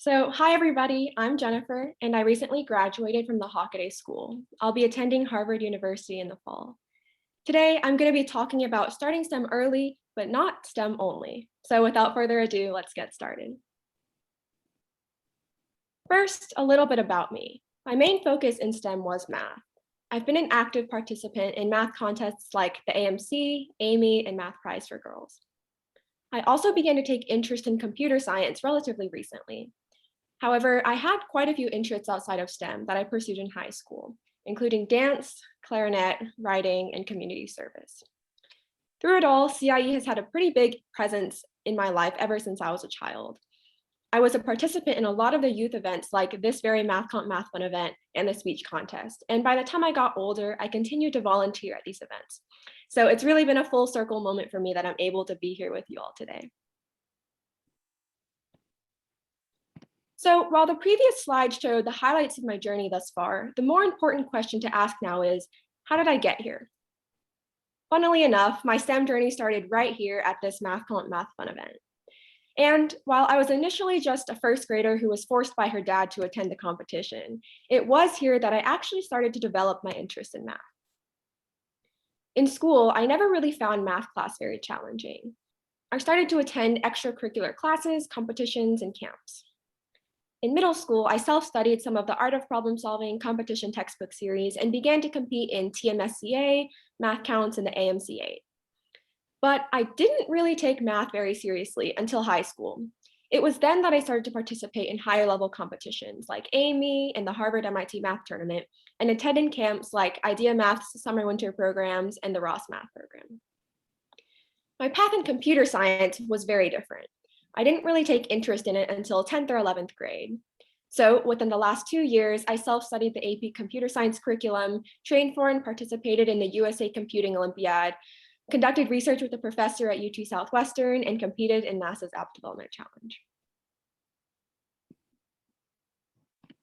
Hi everybody, I'm Jennifer, and I recently graduated from the Hockaday School. I'll be attending Harvard University in the fall. Today, I'm going to be talking about starting STEM early, but not STEM only. So without further ado, let's get started. First, a little bit about me. My main focus in STEM was math. I've been an active participant in math contests like the AMC, Amy, and Math Prize for Girls. I also began to take interest in computer science relatively recently. However, I had quite a few interests outside of STEM that I pursued in high school, including dance, clarinet, writing, and community service. Through it all, CIE has had a pretty big presence in my life ever since I was a child. I was a participant in a lot of the youth events like this very MathComp MathFun event and the speech contest. And by the time I got older, I continued to volunteer at these events. So it's really been a full circle moment for me that I'm able to be here with you all today. So while the previous slide showed the highlights of my journey thus far, the more important question to ask now is, how did I get here? Funnily enough, my STEM journey started right here at this MathComp MathFun event. And while I was initially just a first grader who was forced by her dad to attend the competition, it was here that I actually started to develop my interest in math. In school, I never really found math class very challenging. I started to attend extracurricular classes, competitions, and camps. In middle school, I self-studied some of the Art of Problem Solving competition textbook series and began to compete in TMSCA, Math Counts, and the AMCA. But I didn't really take math very seriously until high school. It was then that I started to participate in higher level competitions like Amy and the Harvard MIT Math Tournament, and attended camps like Idea Math's summer winter programs and the Ross Math program. My path in computer science was very different. I didn't really take interest in it until 10th or 11th grade. So within the last 2 years, I self-studied the AP Computer Science curriculum, trained for and participated in the USA Computing Olympiad, conducted research with a professor at UT Southwestern, and competed in NASA's App Development Challenge.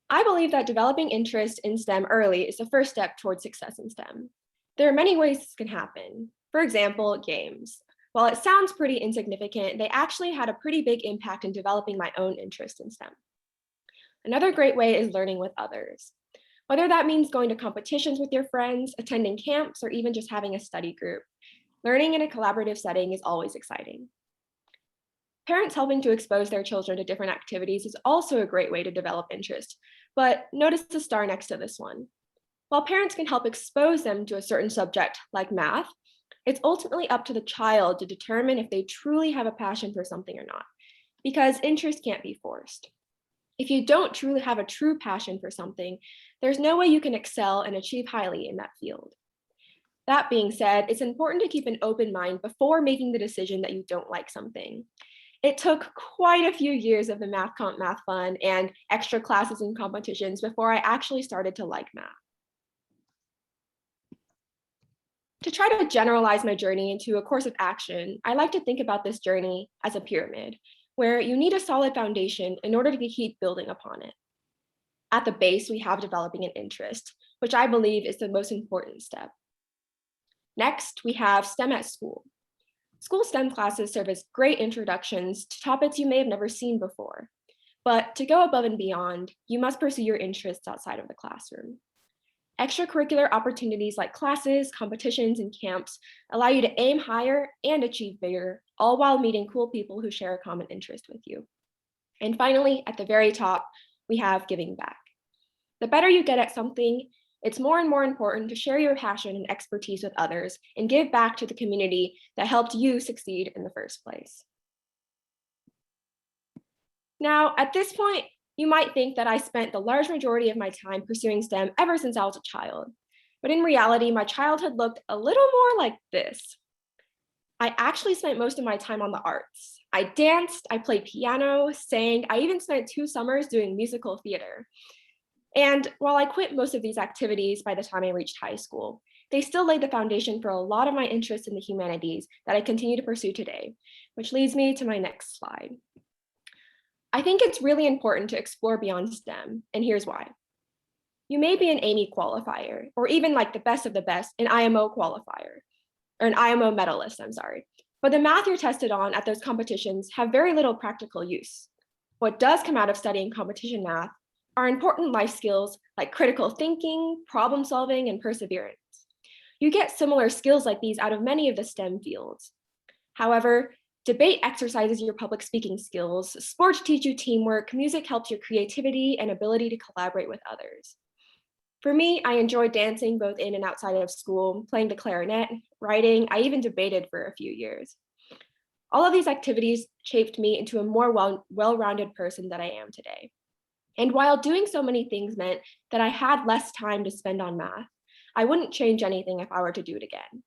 I believe that developing interest in STEM early is the first step towards success in STEM. There are many ways this can happen. For example, games. While it sounds pretty insignificant, they actually had a pretty big impact in developing my own interest in STEM. Another great way is learning with others. Whether that means going to competitions with your friends, attending camps, or even just having a study group, learning in a collaborative setting is always exciting. Parents helping to expose their children to different activities is also a great way to develop interest, but notice the star next to this one. While parents can help expose them to a certain subject like math, it's ultimately up to the child to determine if they truly have a passion for something or not, because interest can't be forced. If you don't truly have a true passion for something, there's no way you can excel and achieve highly in that field. That being said, it's important to keep an open mind before making the decision that you don't like something. It took quite a few years of the MathComp MathFun and extra classes and competitions before I actually started to like math. To try to generalize my journey into a course of action, I like to think about this journey as a pyramid, where you need a solid foundation in order to keep building upon it. At the base, we have developing an interest, which I believe is the most important step. Next, we have STEM at school. School STEM classes serve as great introductions to topics you may have never seen before. But to go above and beyond, you must pursue your interests outside of the classroom. Extracurricular opportunities like classes, competitions, and camps allow you to aim higher and achieve bigger, all while meeting cool people who share a common interest with you. And finally, at the very top, we have giving back. The better you get at something, it's more and more important to share your passion and expertise with others and give back to the community that helped you succeed in the first place. Now, at this point, you might think that I spent the large majority of my time pursuing STEM ever since I was a child. But in reality, my childhood looked a little more like this. I actually spent most of my time on the arts. I danced, I played piano, sang, I even spent 2 summers doing musical theater. And while I quit most of these activities by the time I reached high school, they still laid the foundation for a lot of my interest in the humanities that I continue to pursue today, which leads me to my next slide. I think it's really important to explore beyond STEM, and here's why. You may be an Amy qualifier, or even like the best of the best, an IMO qualifier, or an IMO medalist, but the math you're tested on at those competitions have very little practical use. What does come out of studying competition math are important life skills like critical thinking, problem solving, and perseverance. You get similar skills like these out of many of the STEM fields. However, debate exercises your public speaking skills, sports teach you teamwork, music helps your creativity and ability to collaborate with others. For me, I enjoyed dancing both in and outside of school, playing the clarinet, writing, I even debated for a few years. All of these activities shaped me into a more well-rounded person that I am today. And while doing so many things meant that I had less time to spend on math, I wouldn't change anything if I were to do it again.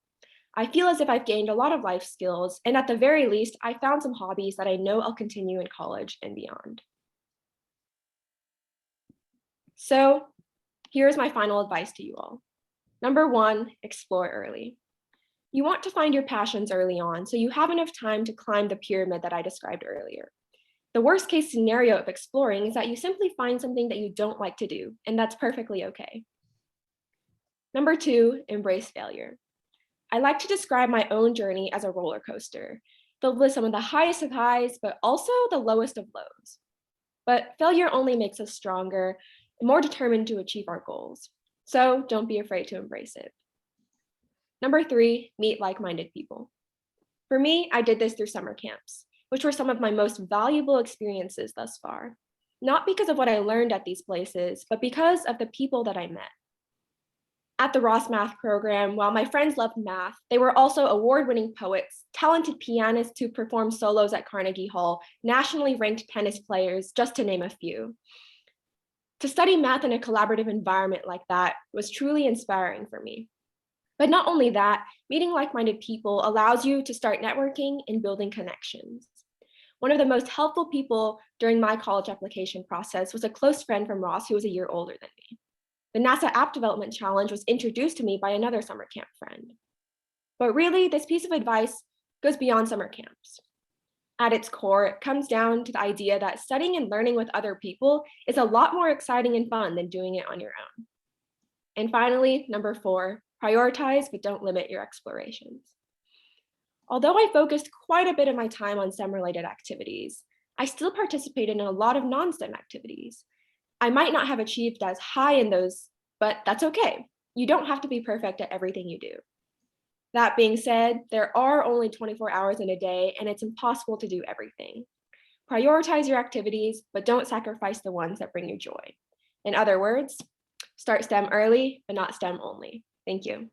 I feel as if I've gained a lot of life skills, and at the very least, I found some hobbies that I know I'll continue in college and beyond. So here's my final advice to you all. Number one, explore early. You want to find your passions early on so you have enough time to climb the pyramid that I described earlier. The worst case scenario of exploring is that you simply find something that you don't like to do, and that's perfectly okay. Number two, embrace failure. I like to describe my own journey as a roller coaster, filled with some of the highest of highs, but also the lowest of lows. But failure only makes us stronger and more determined to achieve our goals. So don't be afraid to embrace it. Number three, meet like-minded people. For me, I did this through summer camps, which were some of my most valuable experiences thus far. Not because of what I learned at these places, but because of the people that I met. At the Ross Math program, while my friends loved math, they were also award-winning poets, talented pianists who performed solos at Carnegie Hall, nationally ranked tennis players, just to name a few. To study math in a collaborative environment like that was truly inspiring for me. But not only that, meeting like-minded people allows you to start networking and building connections. One of the most helpful people during my college application process was a close friend from Ross who was a year older than me. The NASA App Development Challenge was introduced to me by another summer camp friend. But really, this piece of advice goes beyond summer camps. At its core, it comes down to the idea that studying and learning with other people is a lot more exciting and fun than doing it on your own. And finally, number four, prioritize but don't limit your explorations. Although I focused quite a bit of my time on STEM-related activities, I still participated in a lot of non-STEM activities. I might not have achieved as high in those, but that's okay. You don't have to be perfect at everything you do. That being said, there are only 24 hours in a day, and it's impossible to do everything. Prioritize your activities, but don't sacrifice the ones that bring you joy. In other words, start STEM early, but not STEM only. Thank you.